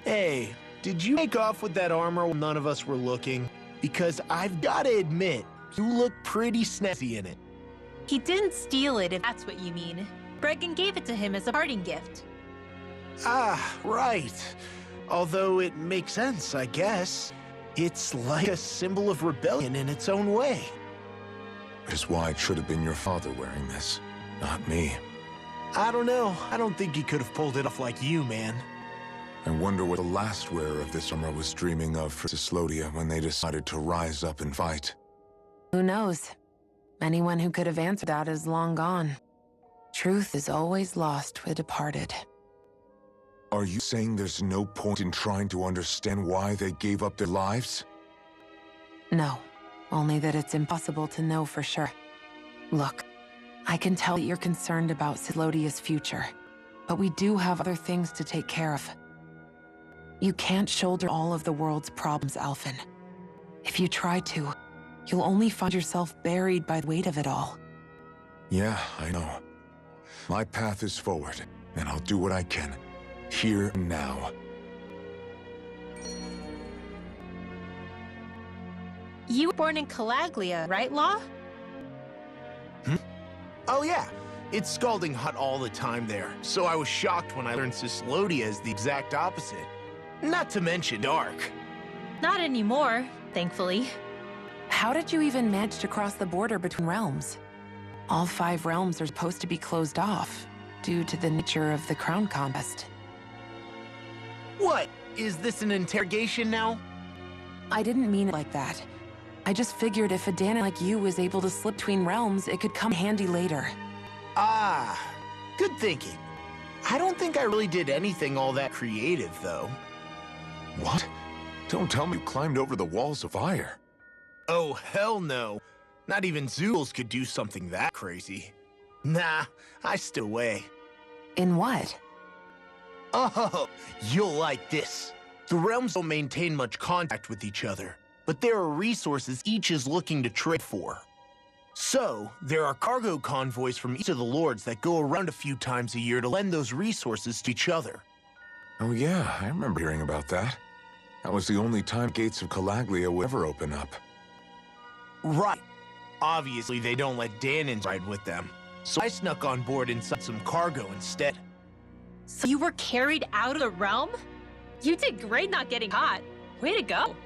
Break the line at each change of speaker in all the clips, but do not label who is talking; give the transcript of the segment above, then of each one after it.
Hey, did you make off with that armor when none of us were looking? Because I've gotta admit, you look pretty snazzy in it.
He didn't steal it, if that's what you mean. Bregan gave it to him as a parting gift.
Ah, right. Although it makes sense, I guess. It's like a symbol of rebellion in its own way.
Is why it should have been your father wearing this, not me.
I don't know. I don't think he could have pulled it off like you, man.
I wonder what the last wearer of this armor was dreaming of for Ķīslodia when they decided to rise up and fight.
Who knows? Anyone who could have answered that is long gone. Truth is always lost with the departed.
Are you saying there's no point in trying to understand why they gave up their lives?
No, only that it's impossible to know for sure. Look, I can tell that you're concerned about Ķīslodia's future, but we do have other things to take care of. You can't shoulder all of the world's problems, Alphen. If you try to, you'll only find yourself buried by the weight of it all.
Yeah, I know. My path is forward, and I'll do what I can, here and now.
You were born in Ķīslodia, right, Law?
Oh yeah, it's scalding hot all the time there, so I was shocked when I learned Ķīslodia is the exact opposite. Not to mention dark.
Not anymore, thankfully.
How did you even manage to cross the border between realms? All 5 realms are supposed to be closed off, due to the nature of the crown contest.
What? Is this an interrogation now?
I didn't mean it like that. I just figured if a Danon like you was able to slip between realms, it could come handy later.
Ah, good thinking. I don't think I really did anything all that creative, though.
What? Don't tell me you climbed over the walls of fire.
Oh, hell no. Not even Zools could do something that crazy. Nah, I stood away.
In what?
Oh, you'll like this. The realms don't maintain much contact with each other, but there are resources each is looking to trade for. So, there are cargo convoys from each of the lords that go around a few times a year to lend those resources to each other.
Oh yeah, I remember hearing about that. That was the only time gates of Ķīslodia would ever open up.
Right. Obviously, they don't let Danons ride with them, so I snuck on board inside some cargo instead.
So you were carried out of the realm? You did great not getting caught. Way to go.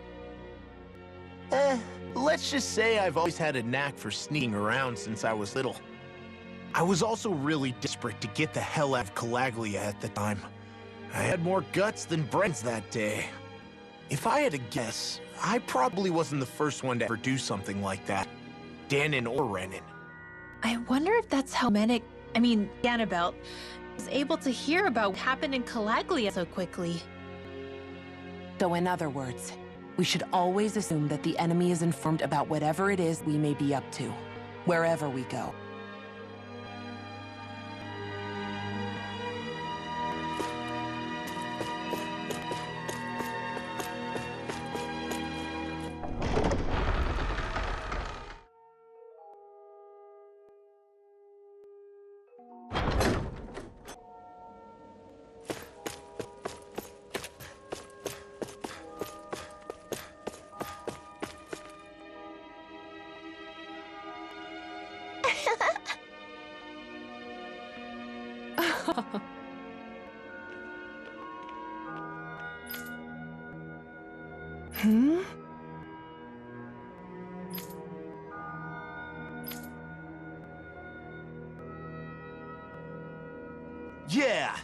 Let's just say I've always had a knack for sneaking around since I was little. I was also really desperate to get the hell out of Ķīslodia at the time. I had more guts than brains that day. If I had to guess, I probably wasn't the first one to ever do something like that. Danon or Renan.
I wonder if that's how Ganabelt was able to hear about what happened in Ķīslodia so quickly.
So in other words, we should always assume that the enemy is informed about whatever it is we may be up to, wherever we go.
Yeah!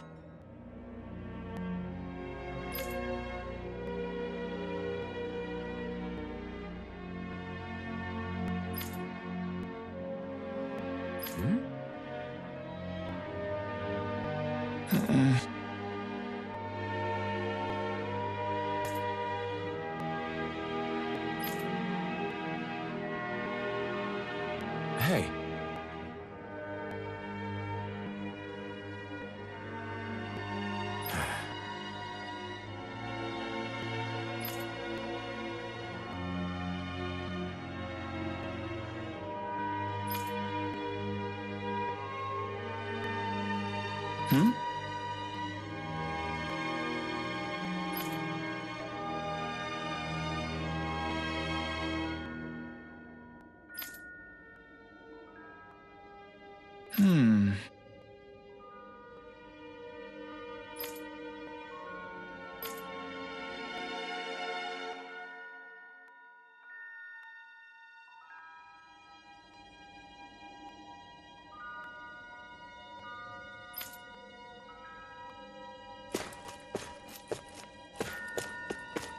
Hey.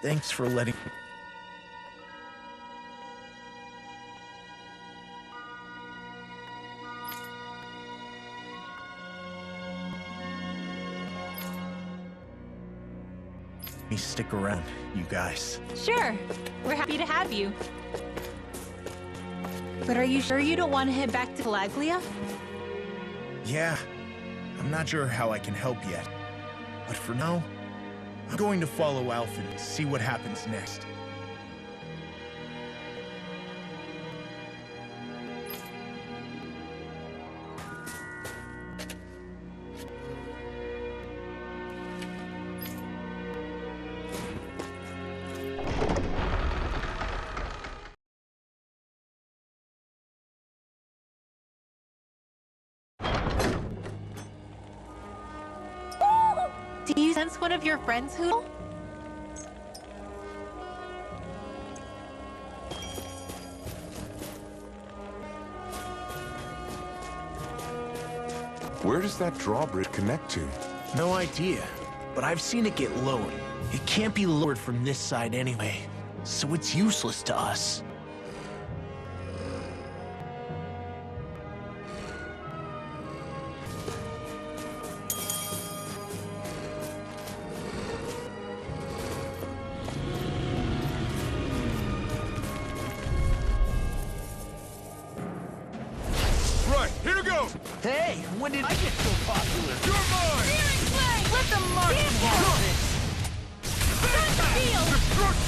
Thanks for letting... me stick around, you guys.
Sure, we're happy to have you. But are you sure you don't want to head back to Calaglia?
Yeah, I'm not sure how I can help yet. But for now, I'm going to follow Alpha and see what happens next.
Do you sense one of your friends who?
Where does that drawbridge connect to?
No idea, but I've seen it get lowered. It can't be lowered from this side anyway, so it's useless to us.
Right, here to go!
Hey, when did I get so popular?
You're mine!
Let them mark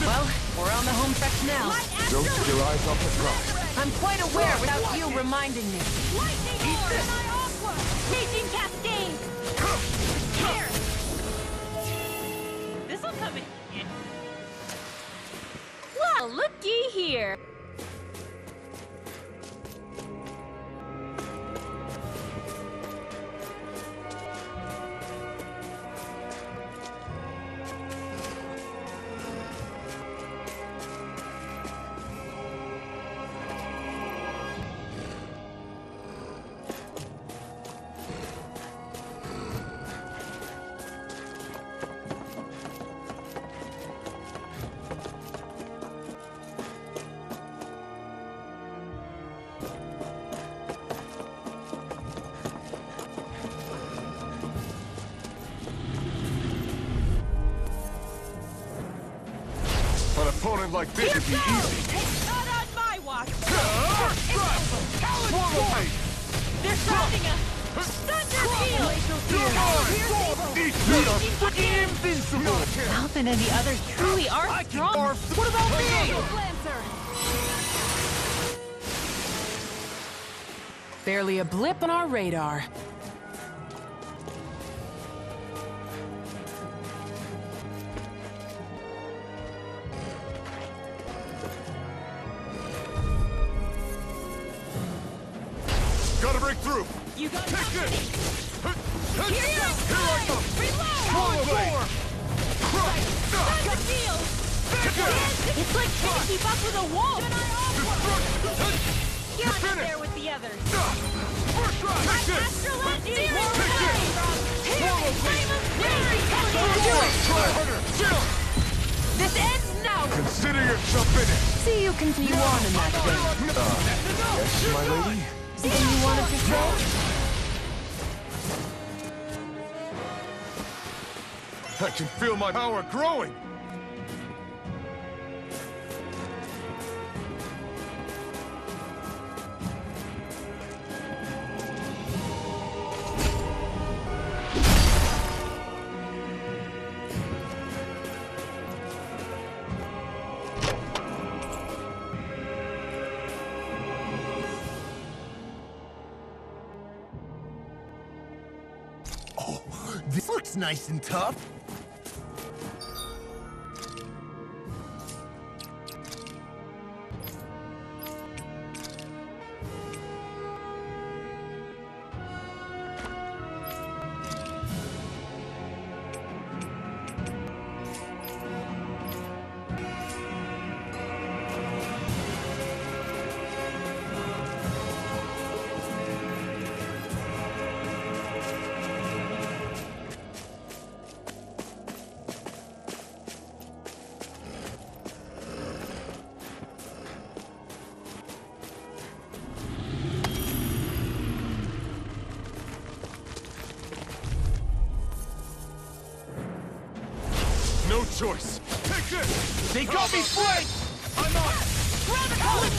Well, we're on the home stretch now.
Don't take your eyes off the prize.
I'm quite aware without you reminding me.
Lightning or aqua! Raging cascade! Here! This'll come in. Well, looky here!
An opponent like this would be easy.
Not on my watch!
Swallow me!
They're surrounding us! Thunder field!
We are freaking invincible!
Alvin and the others truly are strong!
What about me?
Barely a blip on our radar.
Gotta break through!
You got
Take
company!
this!
Here I
come!
Reload!
Swallow me!
Thunder field! It's like trying to keep up with a wolf! Get on in there with the others!
First try! Take this!
Astrolite
Take
Zero
this! Swallow me!
Flame of Fury!
Try harder! Chill!
This ends now!
Consider yourself finished!
See you continue on in that vein.
Yes, my lady?
Something you wanted to say?
I can feel my power growing!
Oh, this looks nice and tough.
No choice. Take this!
They got me flanked! I'm on!
Grab a hold of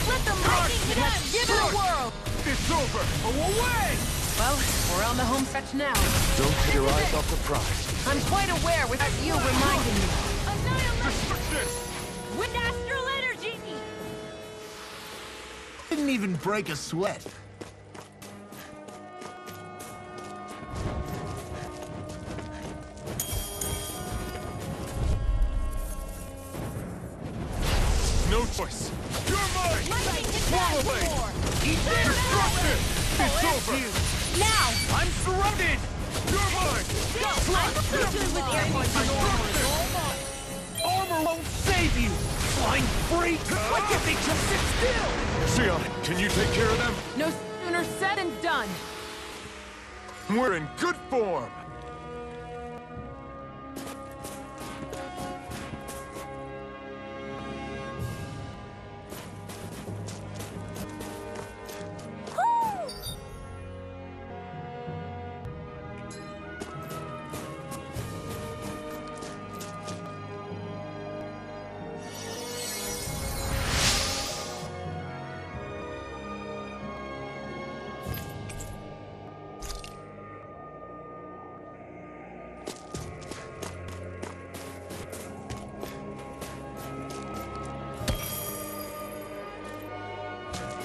Let them lightning it out! Give it a whirl!
It's over!
Away!
Well, we're on the home stretch now.
Don't take your eyes off the prize.
I'm quite aware without you reminding me.
Destruction!
With astral energy!
Didn't even break a sweat.
No choice. You're mine!
Lightning it
Fall
down
away!
more!
Destruction! It's over!
Now!
I'm surrounded!
You're mine!
Go! I'm so good with airborne control!
Armor won't save you! Flying freak! Why can't they just sit still?
Xion, can you take care of them?
No sooner said and done.
We're in good form!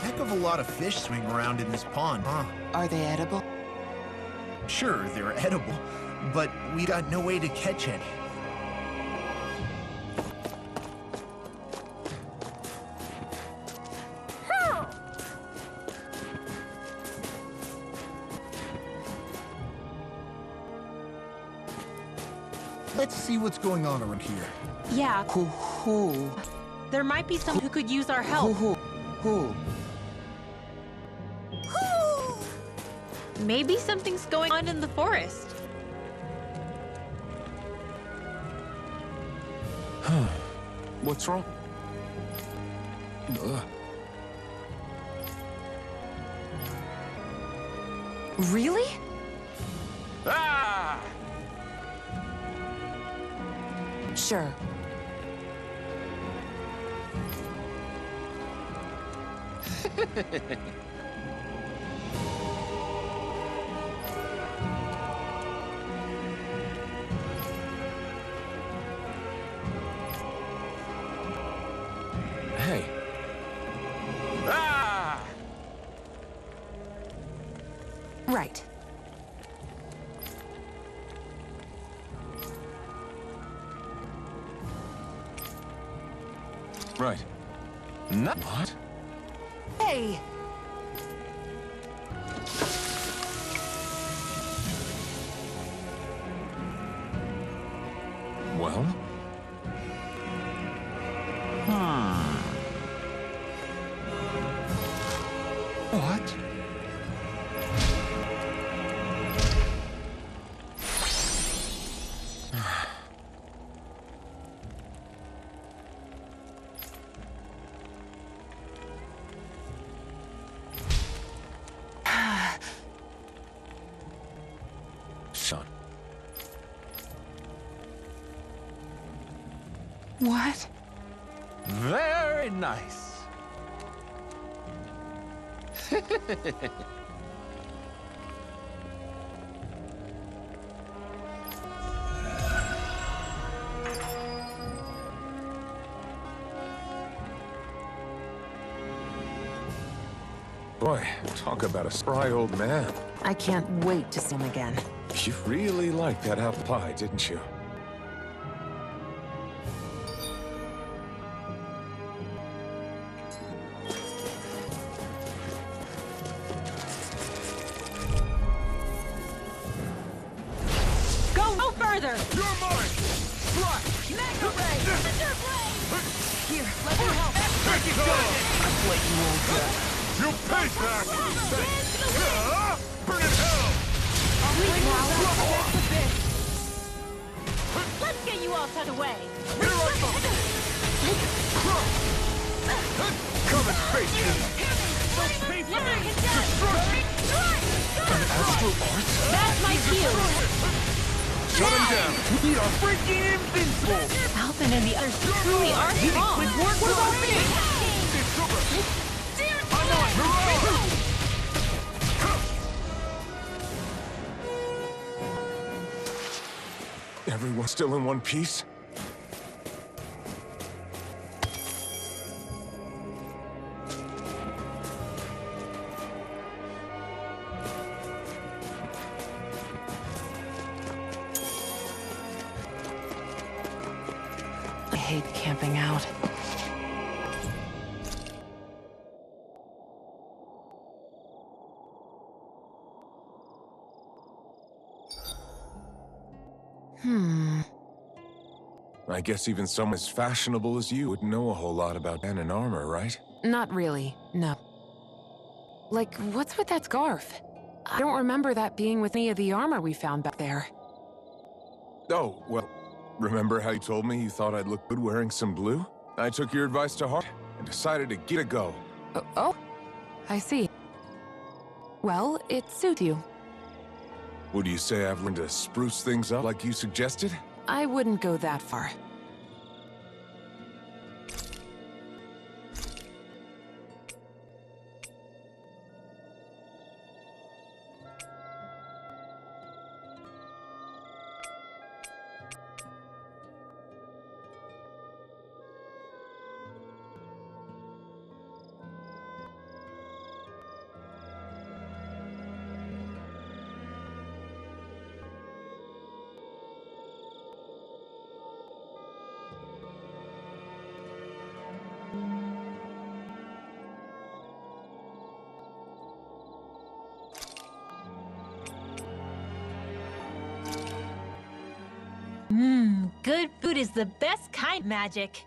Heck of a lot of fish swing around in this pond, huh?
Are they edible?
Sure, they're edible, but we got no way to catch any. Let's see what's going on around here.
Yeah,
Who?
there might be some who could use our help.
Who?
Maybe something's going on in the forest.
What's wrong?
Really?
Ah!
Sure.
Hey. Ah!
Right.
Right. Not what?
Hey!
Well? What? Son.
What?
Very nice.
Boy, talk about a spry old man.
I can't wait to see him again.
You really liked that apple pie, didn't you?
Go no further!
You're mine! Fly!
Mega Ray! Thunder Blade! Here, let me help!
Take it down!
What you won't get.
You pay back! Burn in hell!
Sweet now, that's a bit. Let's get you all tucked away!
Here I come! Come and face me!
Never get done!
Astral Arts?
That's my cue!
Shut him down.
We are freaking invincible!
Alvin and the others truly are strong.
What about me?
Everyone still in one piece?
I hate camping out.
I guess even someone as fashionable as you would know a whole lot about men in armor, right?
Not really, no. Like, what's with that scarf? I don't remember that being with any of the armor we found back there.
Oh, well, remember how you told me you thought I'd look good wearing some blue? I took your advice to heart and decided to give it a go.
Oh, I see. Well, it suits you.
Would you say I've learned to spruce things up like you suggested?
I wouldn't go that far.
Good food is the best kind, Magic.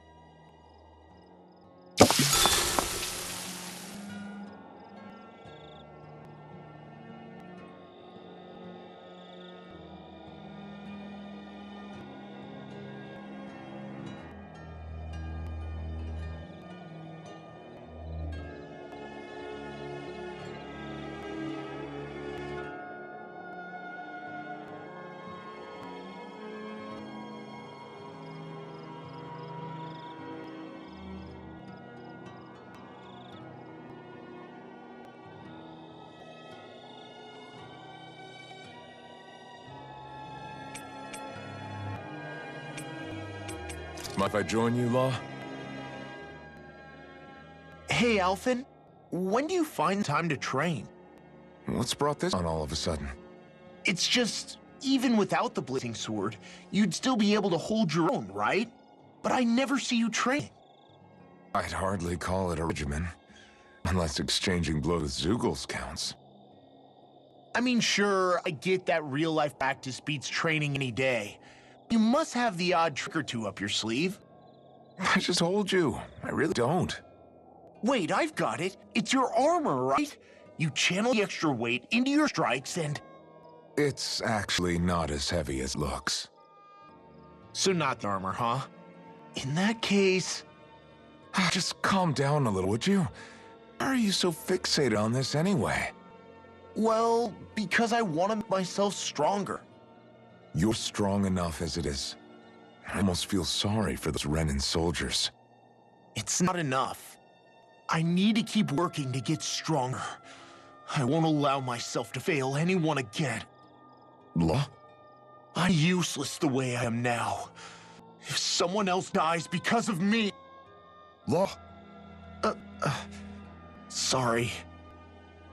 Mind if I join you, Law?
Hey, Alphen. When do you find time to train?
What's brought this on all of a sudden?
It's just, even without the blazing sword, you'd still be able to hold your own, right? But I never see you train.
I'd hardly call it a regimen. Unless exchanging blows with Zeugles counts.
I mean, sure, I get that real-life practice beats training any day. You must have the odd trick or two up your sleeve.
I just told you. I really don't.
Wait, I've got it. It's your armor, right? You channel the extra weight into your strikes and...
It's actually not as heavy as it looks.
So not the armor, huh? In that case...
Just calm down a little, would you? Why are you so fixated on this anyway?
Well, because I want to make myself stronger.
You're strong enough as it is. I almost feel sorry for those Renan soldiers.
It's not enough. I need to keep working to get stronger. I won't allow myself to fail anyone again.
Law?
I'm useless the way I am now. If someone else dies because of me...
Law?
Sorry.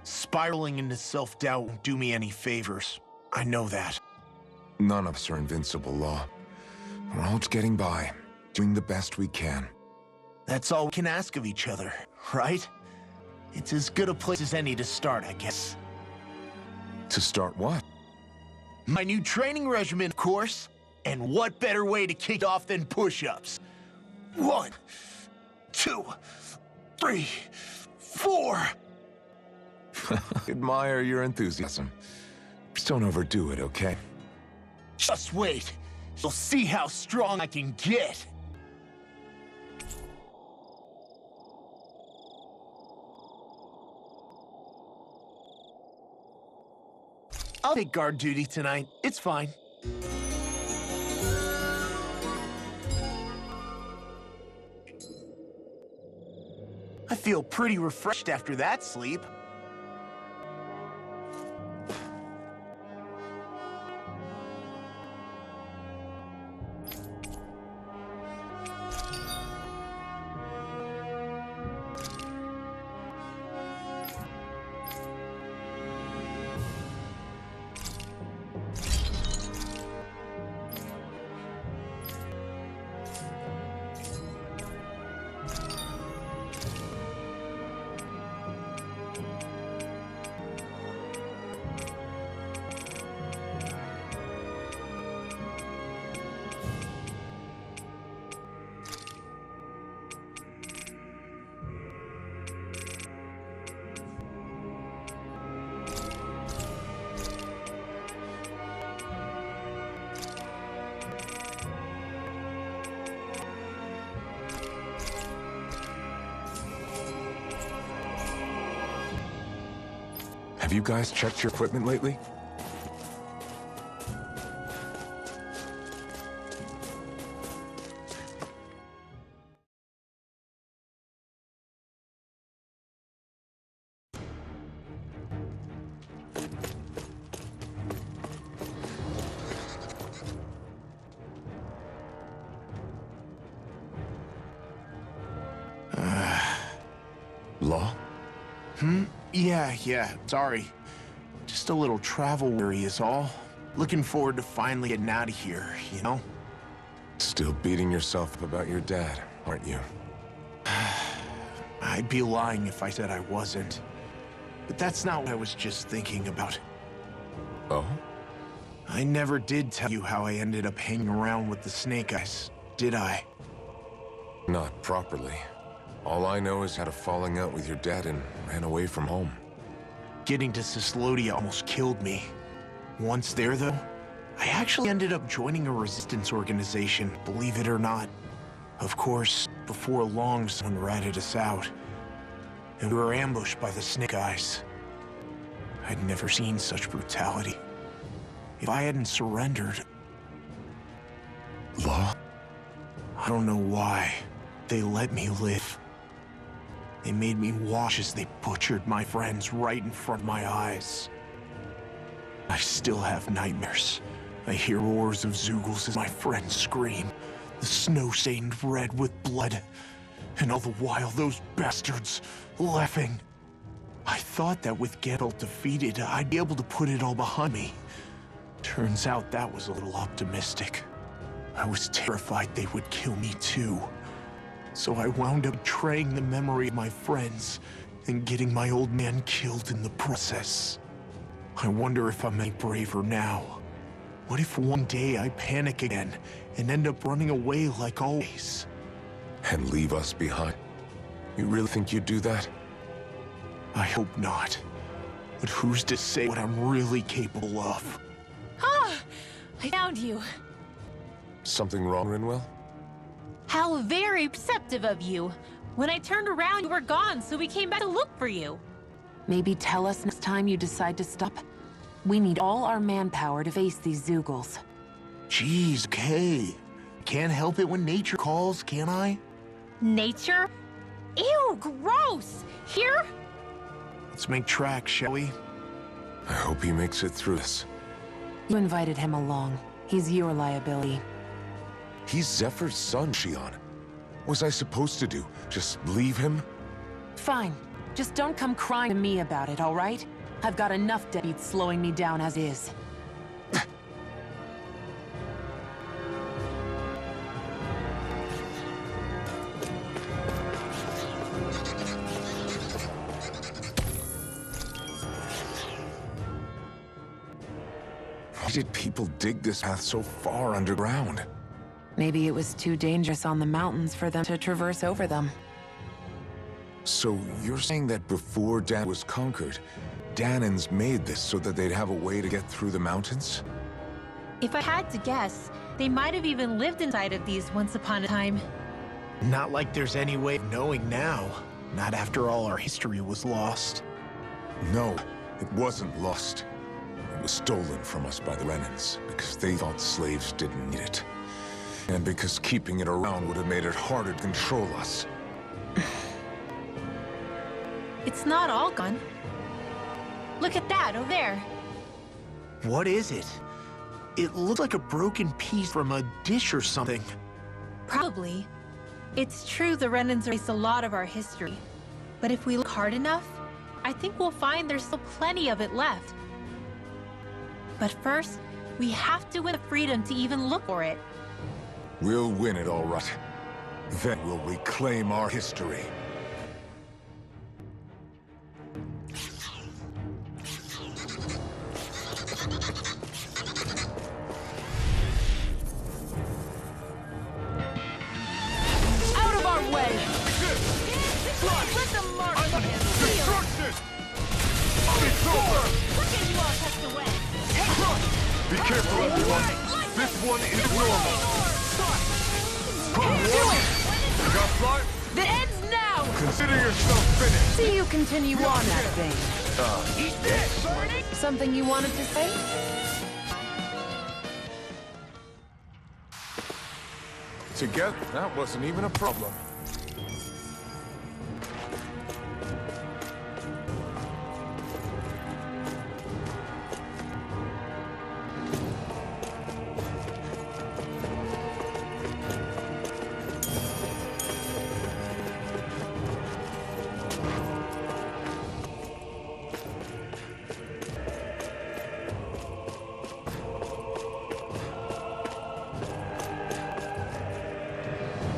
Spiraling into self-doubt won't do me any favors. I know that.
None of us are invincible, Law. We're all just getting by, doing the best we can.
That's all we can ask of each other, right? It's as good a place as any to start, I guess.
To start what?
My new training regimen, of course. And what better way to kick off than push-ups? 1, 2, 3, 4.
Admire your enthusiasm. Just don't overdo it, okay?
Just wait. You'll see how strong I can get. I'll take guard duty tonight. It's fine. I feel pretty refreshed after that sleep.
Have you guys checked your equipment lately? Law?
Yeah, sorry. Just a little travel worry is all. Looking forward to finally getting out of here, you know?
Still beating yourself up about your dad, aren't you?
I'd be lying if I said I wasn't. But that's not what I was just thinking about.
Oh?
I never did tell you how I ended up hanging around with the Snake Eyes, did I?
Not properly. All I know is had a falling out with your dad and ran away from home.
Getting to 𝔼𝕤𝕚𝕚𝕚 almost killed me. Once there, though, I actually ended up joining a resistance organization, believe it or not. Of course, before long, someone ratted us out. And we were ambushed by the Snake Eyes. I'd never seen such brutality. If I hadn't surrendered...
Law?
I don't know why. They let me live. They made me watch as they butchered my friends right in front of my eyes. I still have nightmares. I hear roars of Zeugles as my friends scream, the snow stained red with blood, and all the while those bastards laughing. I thought that with Geralt defeated, I'd be able to put it all behind me. Turns out that was a little optimistic. I was terrified they would kill me too. So I wound up betraying the memory of my friends and getting my old man killed in the process. I wonder if I'm any braver now. What if one day I panic again and end up running away like always?
And leave us behind? You really think you'd do that?
I hope not. But who's to say what I'm really capable of?
Ah! I found you.
Something wrong, Rinwell?
How very perceptive of you. When I turned around, you were gone, so we came back to look for you.
Maybe tell us next time you decide to stop. We need all our manpower to face these Zeugles.
Jeez, okay. Can't help it when nature calls, can I?
Nature? Ew, gross! Here?
Let's make tracks, shall we?
I hope he makes it through this.
You invited him along. He's your liability.
He's Zephyr's son, Shion. What was I supposed to do? Just leave him?
Fine. Just don't come crying to me about it, all right? I've got enough deadbeats slowing me down as is.
Why did people dig this path so far underground?
Maybe it was too dangerous on the mountains for them to traverse over them.
So you're saying that before Dan was conquered, Danans made this so that they'd have a way to get through the mountains?
If I had to guess, they might have even lived inside of these once upon a time.
Not like there's any way of knowing now. Not after all our history was lost.
No, it wasn't lost. It was stolen from us by the Renans, because they thought slaves didn't need it. And because keeping it around would have made it harder to control us.
it's not all gone. Look at that over there.
What is it? It looks like a broken piece from a dish or something.
Probably. It's true the Renans erased a lot of our history. But if we look hard enough, I think we'll find there's still plenty of it left. But first, we have to win the freedom to even look for it.
We'll win it, all right. Then we'll reclaim our history.
Out of our way! Let the mark
Destruction! It's over!
Look at you all tucked away!
Be careful, everyone. This one is normal. You got flight?
The end's now!
Consider yourself finished.
See you continue on that thing.
Eat this!
Something you wanted to say?
Together, that wasn't even a problem.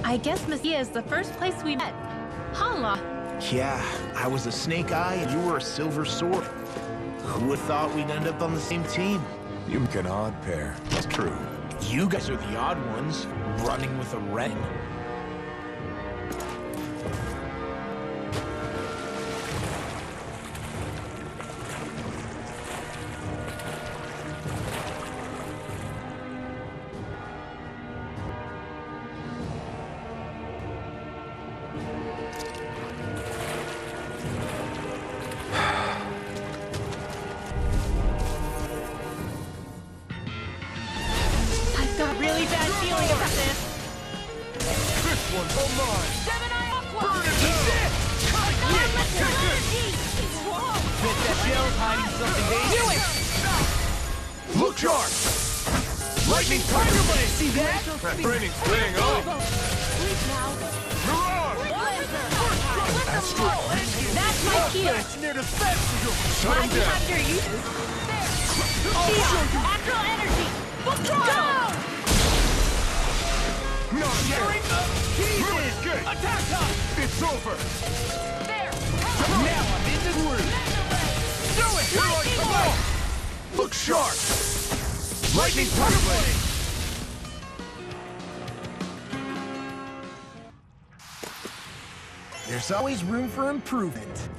I guess Messia is the first place we met. Hala.
Yeah, I was a snake eye and you were a silver sword. Who would have thought we'd end up on the same team?
You make an odd pair. That's true.
You guys are the odd ones, running with a Ren.
I've got a really bad feeling about this.
This one's all mine.
Gemini Aqua!
Burn it down!
Take it! He's wrong!
Bet that shell's hiding something dangerous.
Look sharp! Lightning Tiger Blade! See that? That training's paying off!
Sleep now.
Mirage! Astro!
That's my cue.
Shut him down!
After you. There. Astral energy. Full throttle.
Not yet!
Jesus!
Attack time! It's over!
There.
Now I'm in the groove! Do it! Here I come! Look sharp! Lightning Tiger Blade!
There's always room for improvement.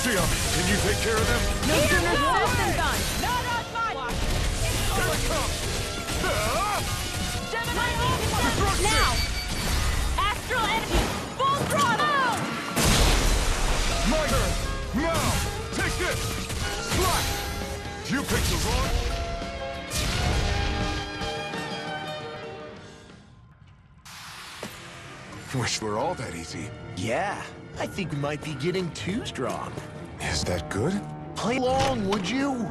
Can you take care of them?
No sooner said than done. Not on my watch.
Here I come!
Now! Astral energy! Full throttle!
My turn! Now! Take this! Slack! You picked the wrong... Wish were all that easy.
Yeah, I think we might be getting too strong.
Is that good?
Play along, would you?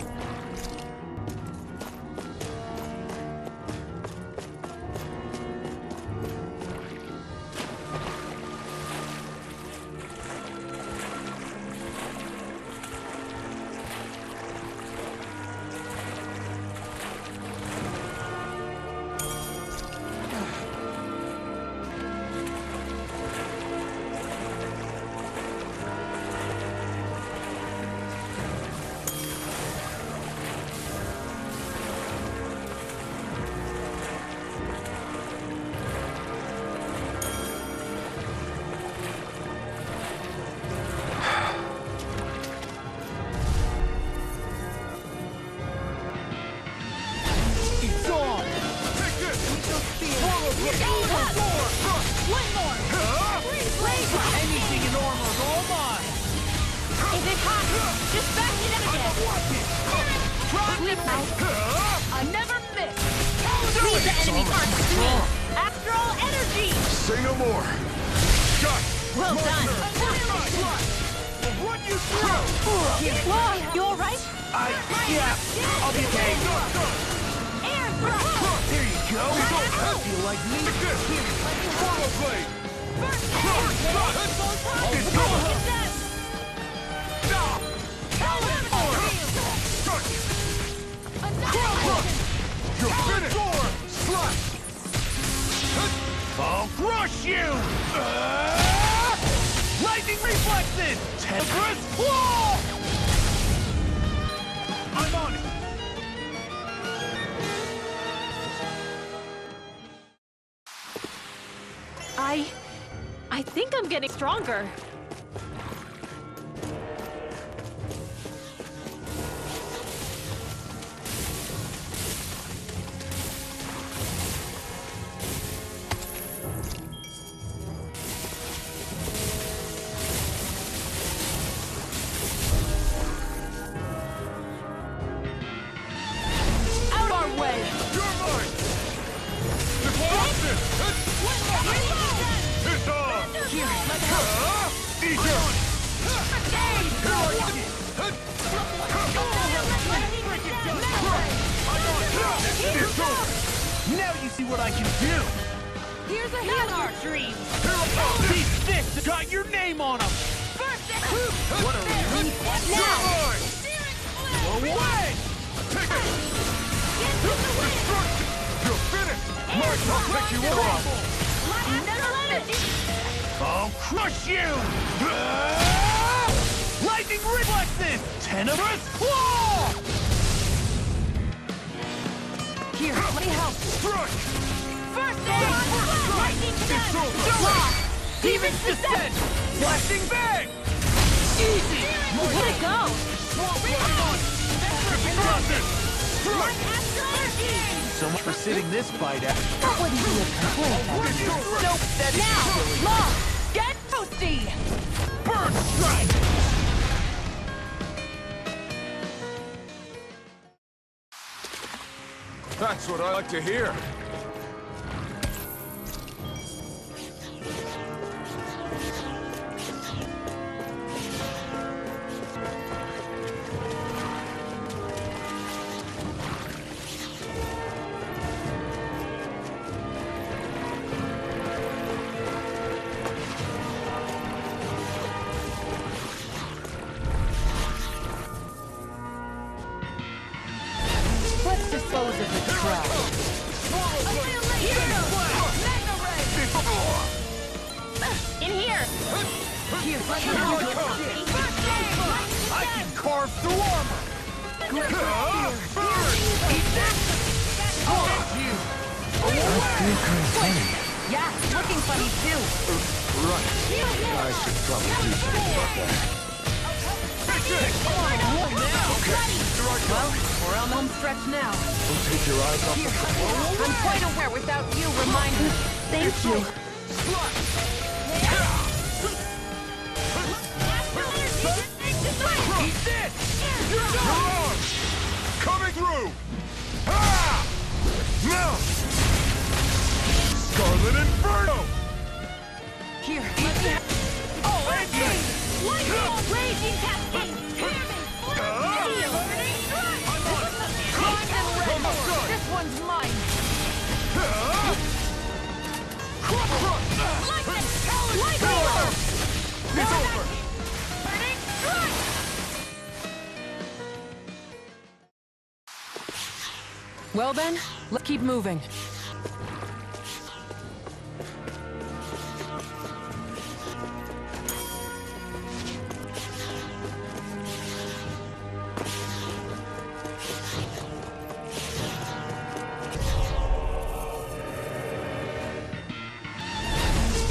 One more!
Anything in armor, all mine!
If it happens, just back it up again! I never miss! Leave the enemy targets to me! Astral energy!
Say no more. Shot.
Well done!
Run you through!
Whoa, you alright?
Yeah, I'll be okay.
Air thrust!
There you go. You like me?
Turbo blade. You're finished.
I'll crush you! Lightning reflexes! Temperance claw! I'm on it!
I think I'm getting stronger. Out our way!
You're mine. Destruction. It's on.
Here, let's go!
Eat it. It's over.
Now you see what I can do!
Here's a healer! Dreams!
These fists got your name on them! What a relief!
You're mine.
Away!
Take it. Destruction. You're finished. Mark, I'll pick you up.
I'll crush you! Lightning reflexes! Tenebrous claw!
Here, let me help!
Strike.
First aid! Lightning
It's over.
Demon's descent! Flashing bang! Easy!
Way to go!
So much for sitting this fight out.
That wouldn't be a complaint.
Nope, that's
Now,
silly.
Law, get toasty!
Bird strike!
That's what I like to hear.
Let's dispose of the crowd. In here! Here, let me help.
I can carve through armor!
Great fear.
Eat this! Hold you!
Yeah, looking funny too.
Right. I should probably do something about that.
Well, we're on the home stretch now.
Don't take your eyes off the ball.
I'm quite aware without you reminding me. Thank you.
Eat this!
You're on! Coming through! Ah! Now! Scarlet Inferno!
Here, let me have...
Oh, Angie!
Raging cascade! This one's mine!
It's over!
Well then, let's keep moving.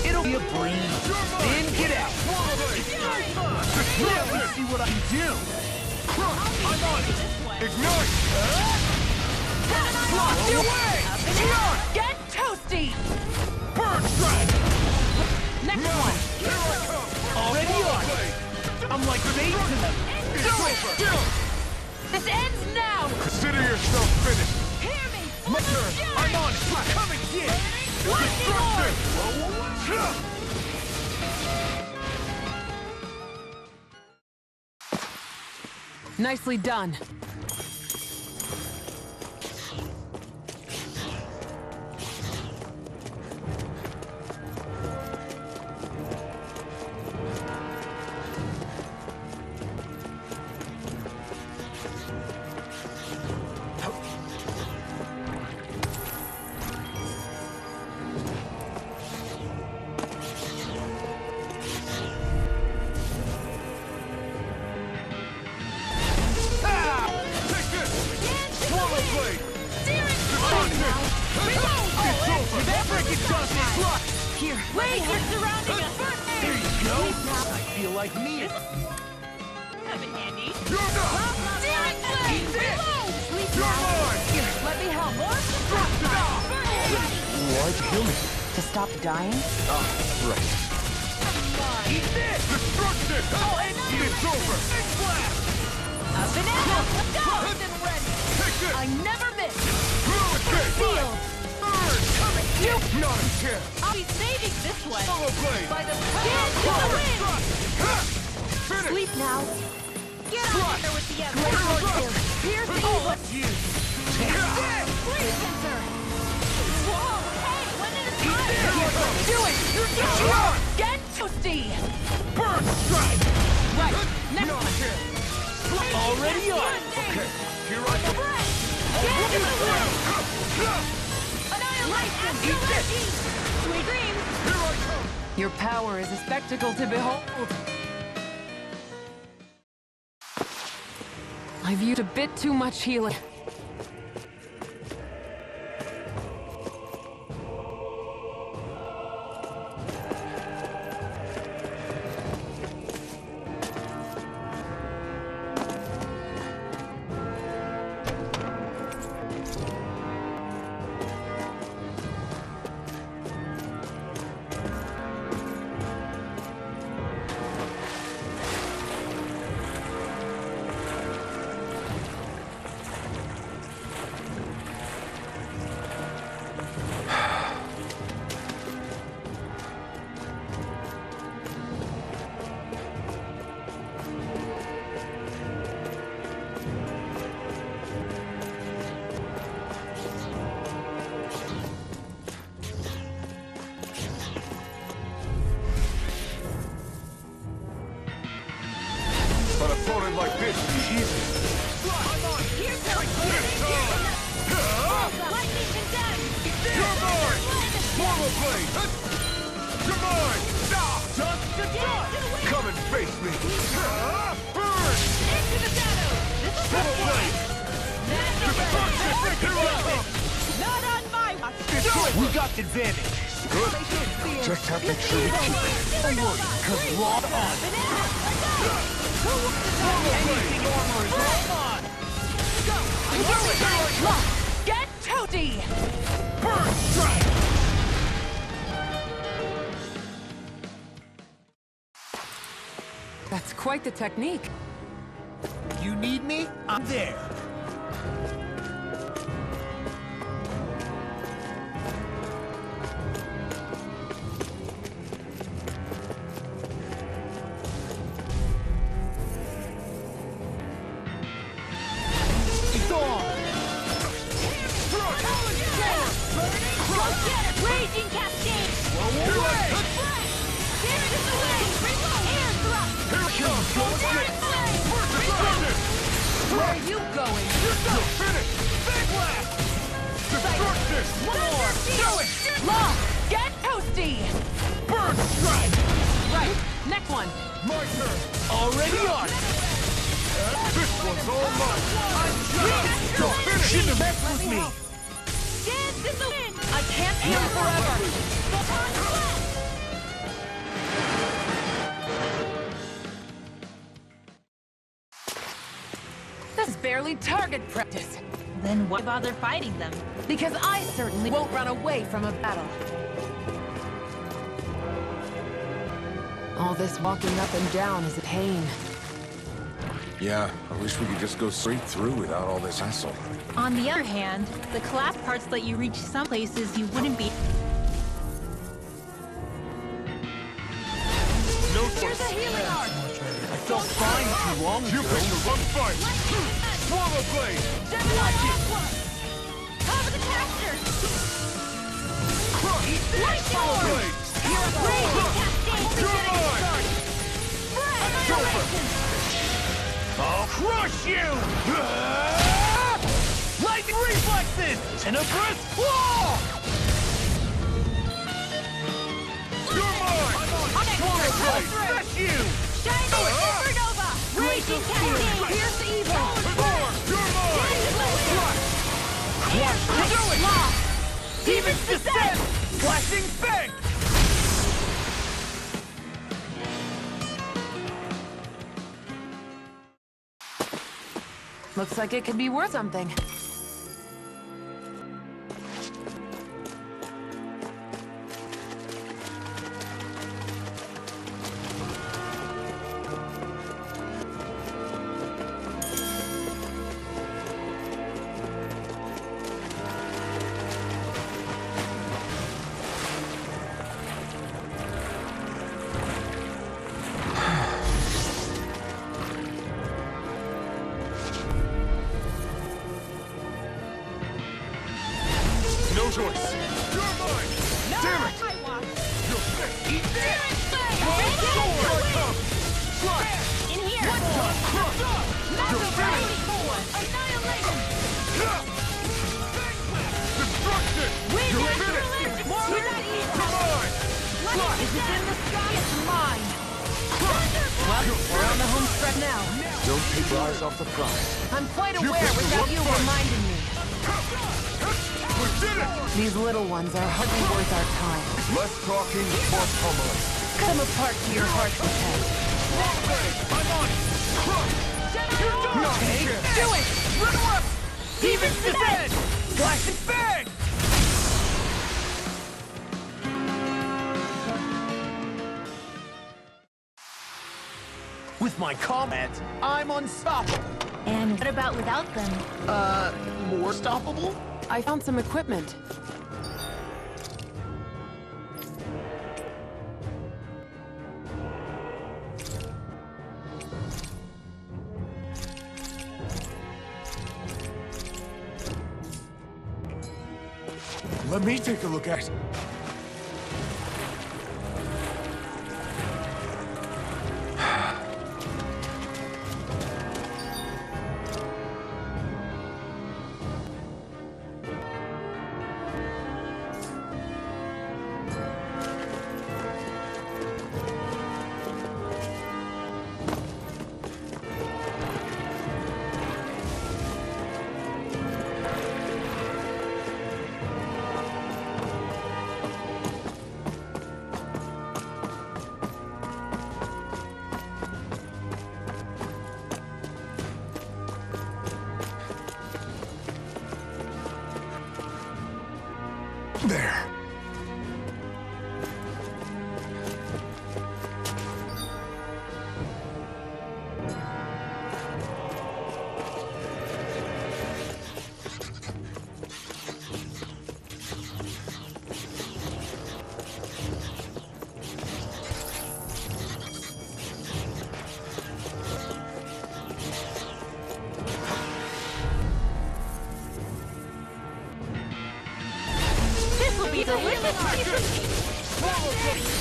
It'll be a breeze. In, get out! Now we see what I can do! I'm on it!
Ignite!
Block your way!
Get toasted!
toasty!
Bird strike!
Next one!
Here I come!
Already on! I'm like bait to them.
It's over!
This ends now!
Consider yourself finished!
Hear me!
My turn! I'm on it! Come and get! Destruction!
Nicely done.
Here, wait! You're surrounding us!
There you go! I feel like me.
Have it handy.
You're not!
Steering blade! Reload!
You're mine!
Here, let me help.
Why kill me?
To stop dying?
Right.
Eat this! Destruction! It's over!
Up and out! Go! And ready!
Take this!
I never miss!
Sealed! Bird! Coming! Not a chance!
I'll be saving this one!
Solo blade!
By the skin to the wind!
Finish!
Sleep now! Get out there with the other! Here's the evil!
Take this!
Freeze sensor! Whoa! Hey! When did it time?
Do it! You're
Get toasty!
Bird strike!
Right, next
Not a
one.
chance!
Already on!
Okay, here I go!
Get in the way!
Annihilation!
Eat this! Sweet dreams!
Here I come!
Your power is a spectacle to behold. I've used a bit too much healing.
But a opponent like this, easy.
Here's the lightning condemned!
You're mine! Normal blade! You're mine! Come and face me! Burn!
Into the shadows! This is
Normal blade! Here I come!
not on my watch!
We got the advantage.
Good. Just have to make sure we keep it.
Don't worry, because we're all on. Anything armor is all on.
Get toasty!
Bird strike!
That's quite the technique.
You need me? I'm there. It's on.
Raging cascade!
Here I come!
Here it is the way! Air thrust!
Here it comes! Go again!
Where are you going?
Finish! Big blast! Destruction!
More!
Do it!
Lock! Get toasty!
Bird strike!
Right, next one.
My turn!
Already on.
This one's all mine! Go finish!
Shouldn't have messed with me.
Dance in the wind!
I can't heal forever. This is barely target practice.
Then why bother fighting them?
Because I certainly won't run away from a battle. All this walking up and down is a pain.
Yeah, I wish we could just go straight through without all this hassle.
On the other hand, the collapse parts let you reach some places you wouldn't be.
No
Here's a healing art!
I felt fine too long ago. You picked the wrong fight! Swallow blade!
Cover the caster!
Crush!
Swallow blade!
You're mine! I'll crush you! Lightning reflexes! Tenebrous claw! You're mine! Swallow blade! That's you!
Shining supernova! Raging cascade! Pierce evil!
You're mine! Crush! Do it! Demon's descent! Flashing fang!
Looks like it could be worth something.
No choice. You're mine.
No!
Damn it! You're sick. Eat this.
In here! Mando Annihilation!
Destruction! You're finished.
More with that evil!
Come on!
If it's in the sky, it's mine!
Well, we're on the home stretch now.
Don't take your eyes off the prize.
I'm quite
You
aware
picked the
without
wrong
you
fight.
reminding me.
We did it!
These little ones are hardly worth our time.
Less talking, more pummeling.
Cut them apart to your heart's content.
I'm on it!
Okay, do it!
Run up! Demon's descent! Flash and bang! With my combat, I'm unstoppable.
And what about without them?
More stoppable?
I found some equipment.
Let me take a look at it. There.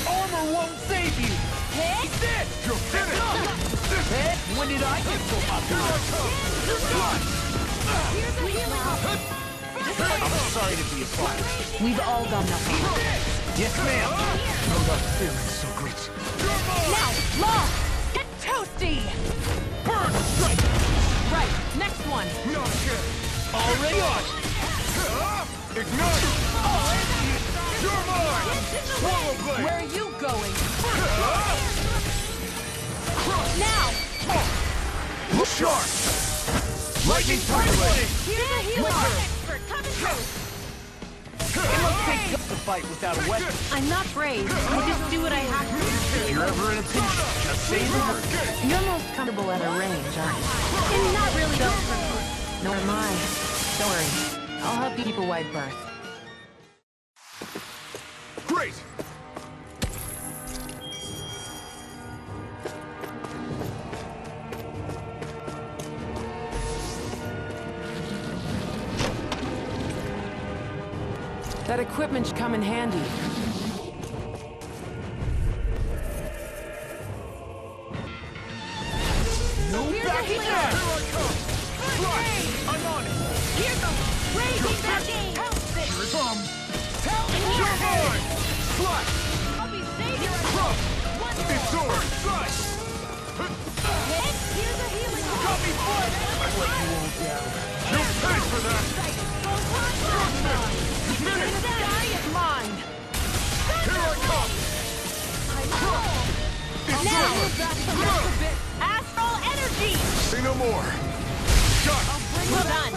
Armor won't save you!
Hey!
This! You're finished! Hey, when did I get so popular?
Here's a healing art!
I'm sorry to be a part.
We've all done nothing.
Yes, ma'am. I'm not feeling so great.
Now, Law! Get toasty!
Burn strike!
Right, next one.
Not yet. Already on. Ignite! You're mine! Swallow blade!
Where are you going?
Now!
Now!
Look sharp!
Lightning blade!
Here's a healer expert coming through.
It must take guts to fight without a weapon.
I'm not brave. I just do what I have to.
If you're ever in a pinch, just say the word.
You're most comfortable at a range, aren't you?
And not really though.
Nor am I. Don't worry. I'll help you keep a wide berth.
Great!
That equipment should come in handy.
No backing down!
Here I come! Fly! I'm on it!
Here goes. Raising backing. Help it.
Here it comes! You're mine! Fly!
I'll be safe.
Crump! It's yours! Fly!
Here's a healing.
Got me flat! I let you all down. You'll pay for that! Finish!
Is mine.
Here I come! It's yours!
Astral energy.
Say no more! Got it!
Well done.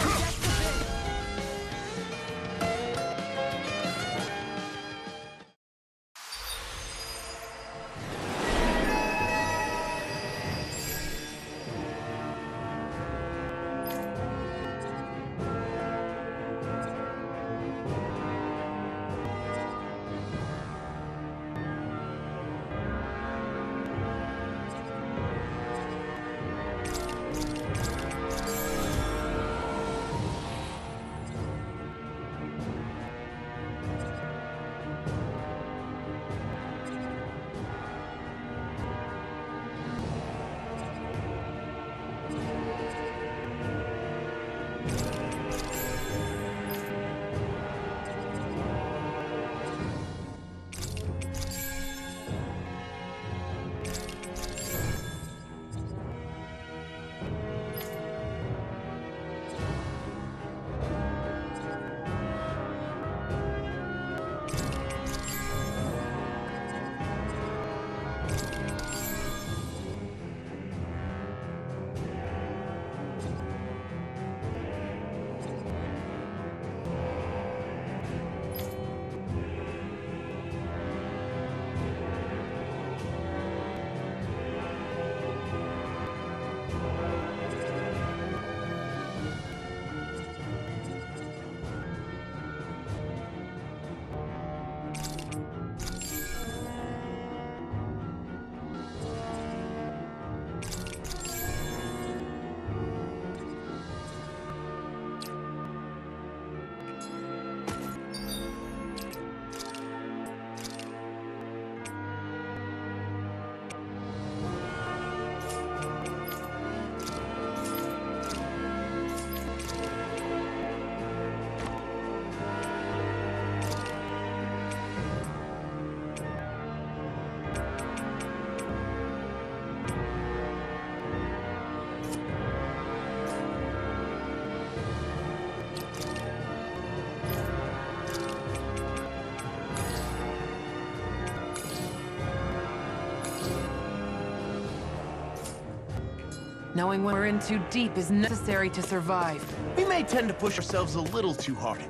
Knowing when we're in too deep is necessary to survive.
We may tend to push ourselves a little too hard.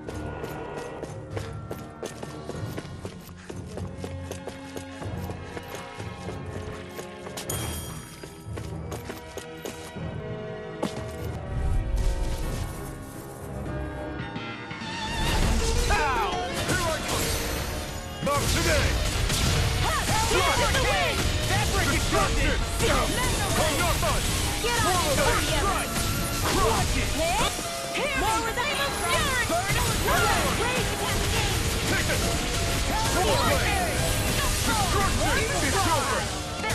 Not today!
Get on it, Watch it! More with that burn! Raise the cascade!
Take it! It's over!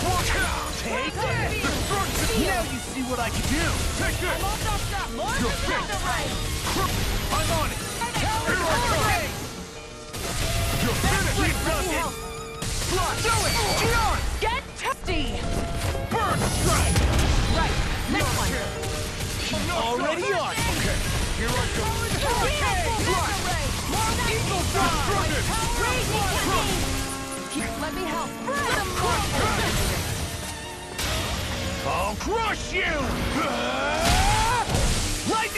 Watch out!
Take
it! Destruction!
Now you see what I can do!
Take it! You're finished! I'm on it! Here I come! You're finished! Fly! Do it! Get on!
Get testy!
Burn strike!
Right, next one!
Already on!
Okay, here I go! Fly!
Eagle Let me help!
I'll crush you!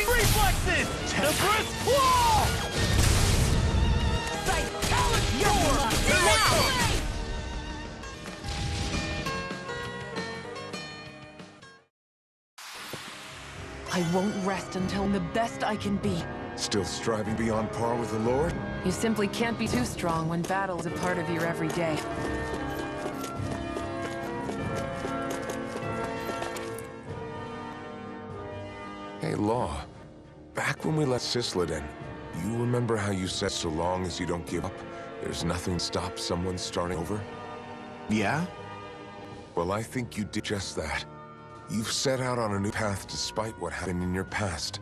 Reflexes! Temperance Wall! Talent Door! Now!
I won't rest until I'm the best I can be.
Still striving beyond par with the Lord?
You simply can't be too strong when battle is a part of your everyday.
Hey, Law. Back when we let Sislet in, you remember how you said so long as you don't give up, there's nothing to stop someone starting over?
Yeah?
Well, I think you did just that. You've set out on a new path despite what happened in your past.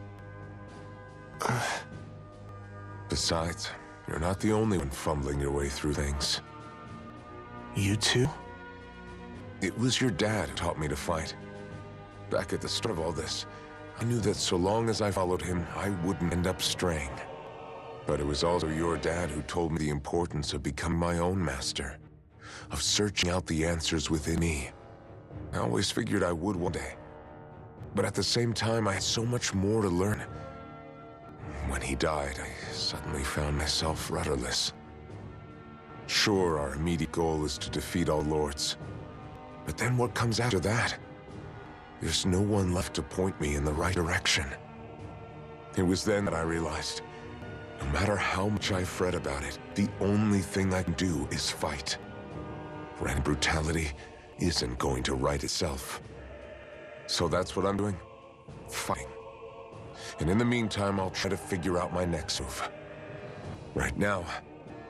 Besides, you're not the only one fumbling your way through things.
You too?
It was your dad who taught me to fight. Back at the start of all this, I knew that so long as I followed him, I wouldn't end up straying. But it was also your dad who told me the importance of becoming my own master, of searching out the answers within me. I always figured I would one day. But at the same time, I had so much more to learn. When he died, I suddenly found myself rudderless. Sure, our immediate goal is to defeat all lords. But then what comes after that? There's no one left to point me in the right direction. It was then that I realized, no matter how much I fret about it, the only thing I can do is fight. Random brutality isn't going to right itself. So that's what I'm doing. Fighting. And in the meantime, I'll try to figure out my next move. Right now,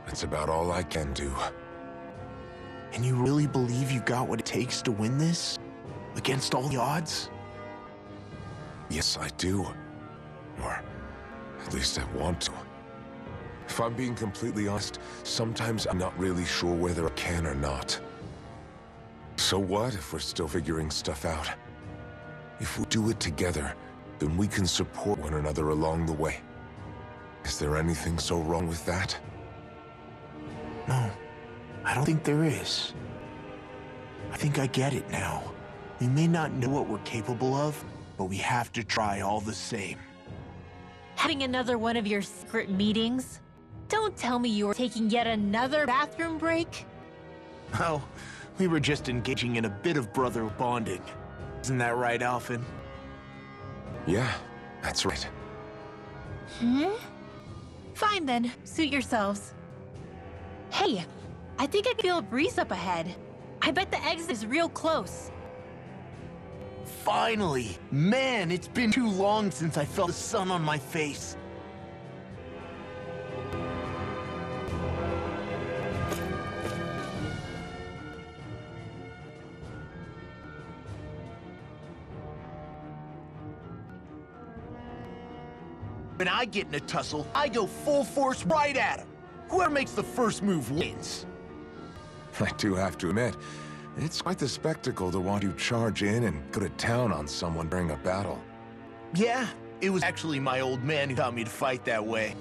that's about all I can do.
And you really believe you got what it takes to win this? Against all the odds?
Yes, I do. Or at least I want to. If I'm being completely honest, sometimes I'm not really sure whether I can or not. So what if we're still figuring stuff out? If we do it together, then we can support one another along the way. Is there anything so wrong with that?
No, I don't think there is. I think I get it now. We may not know what we're capable of, but we have to try all the same.
Having another one of your secret meetings? Don't tell me you were taking yet another bathroom break?
Oh, we were just engaging in a bit of brother bonding. Isn't that right, Alphen?
Yeah, that's right.
Fine then, suit yourselves. Hey, I think I can feel a breeze up ahead. I bet the exit is real close.
Finally! Man, it's been too long since I felt the sun on my face. When I get in a tussle, I go full force right at him. Whoever makes the first move wins.
I do have to admit, it's quite the spectacle to watch you charge in and go to town on someone during a battle.
Yeah, it was actually my old man who taught me to fight that way.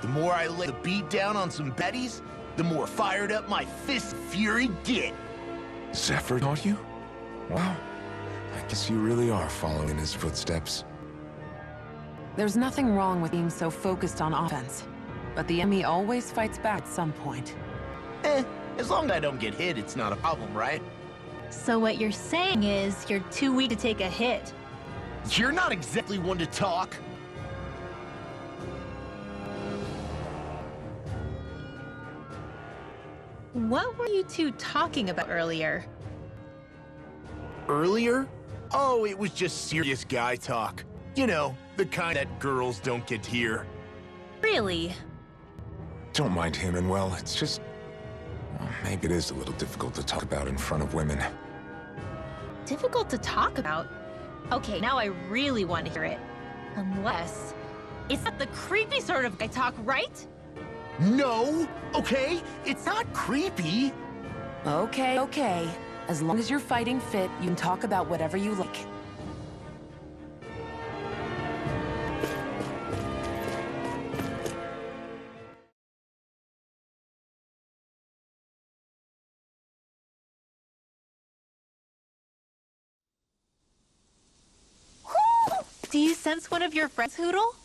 The more I lay the beat down on some betties, the more fired up my fist of fury get.
Zephyr taught you? Wow, I guess you really are following in his footsteps.
There's nothing wrong with being so focused on offense, but the enemy always fights back at some point.
As long as I don't get hit, it's not a problem, right?
So what you're saying is you're too weak to take a hit.
You're not exactly one to talk.
What were you two talking about earlier?
Earlier? Oh, it was just serious guy talk. You know, the kind that girls don't get to hear.
Really?
Don't mind him, and well, it's just... well, maybe it is a little difficult to talk about in front of women.
Difficult to talk about? Okay, now I really want to hear it. Unless... it's not the creepy sort of guy talk, right?
No, okay? It's not creepy.
Okay, okay. As long as you're fighting fit, you can talk about whatever you like. Do you
sense one of your friends, Hootle?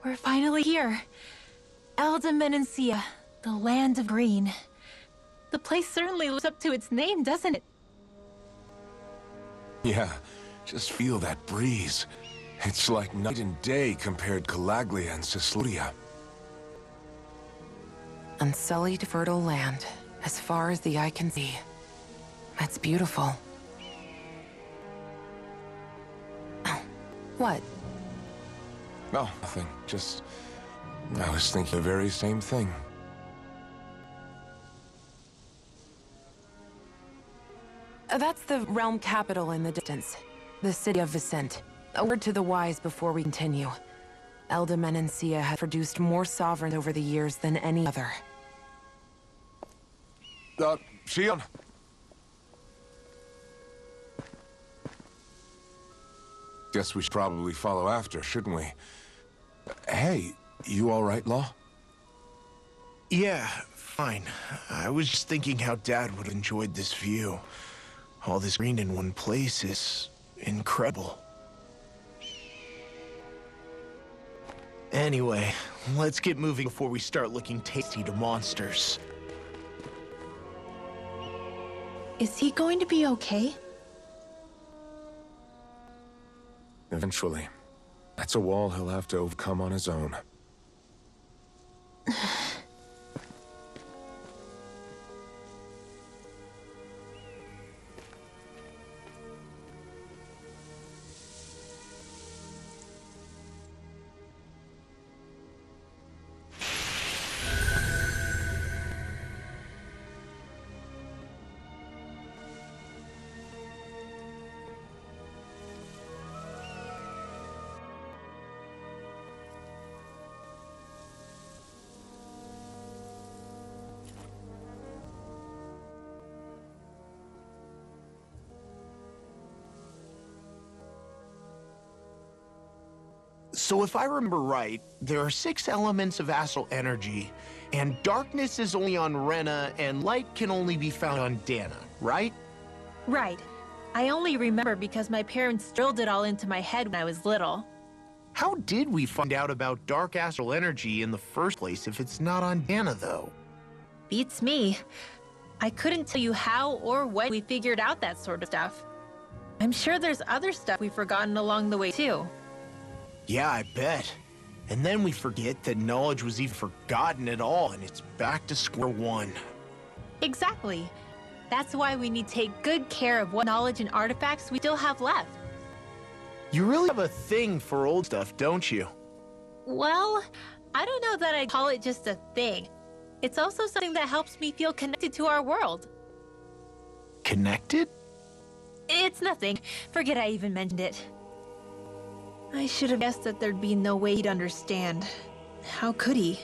We're finally here. Elde Menancia, the land of green. The place certainly lives up to its name, doesn't it?
Yeah, just feel that breeze. It's like night and day compared to 𝔼𝕤𝕐𝕚 and 𝔼𝕤𝕐𝕼.
Unsullied fertile land, as far as the eye can see. That's beautiful. Oh, what?
Oh, nothing. Just... I was thinking the very same thing.
That's the realm capital in the distance. The city of Vicente. A word to the wise before we continue. Elde Menancia has produced more sovereigns over the years than any other.
Xion. Guess we should probably follow after, shouldn't we? Hey, you all right, Law?
Yeah, fine. I was just thinking how Dad would have enjoyed this view. All this green in one place is incredible. Anyway, let's get moving before we start looking tasty to monsters.
Is he going to be okay?
Eventually. That's a wall he'll have to overcome on his own.
So if I remember right, there are 6 elements of astral energy, and darkness is only on Rena, and light can only be found on Dana, right?
Right. I only remember because my parents drilled it all into my head when I was little.
How did we find out about dark astral energy in the first place if it's not on Dana, though?
Beats me. I couldn't tell you how or when we figured out that sort of stuff. I'm sure there's other stuff we've forgotten along the way, too.
Yeah, I bet. And then we forget that knowledge was even forgotten at all, and it's back to square one.
Exactly. That's why we need to take good care of what knowledge and artifacts we still have left.
You really have a thing for old stuff, don't you?
Well, I don't know that I'd call it just a thing. It's also something that helps me feel connected to our world.
Connected?
It's nothing. Forget I even mentioned it. I should have guessed that there'd be no way he'd understand. How could he?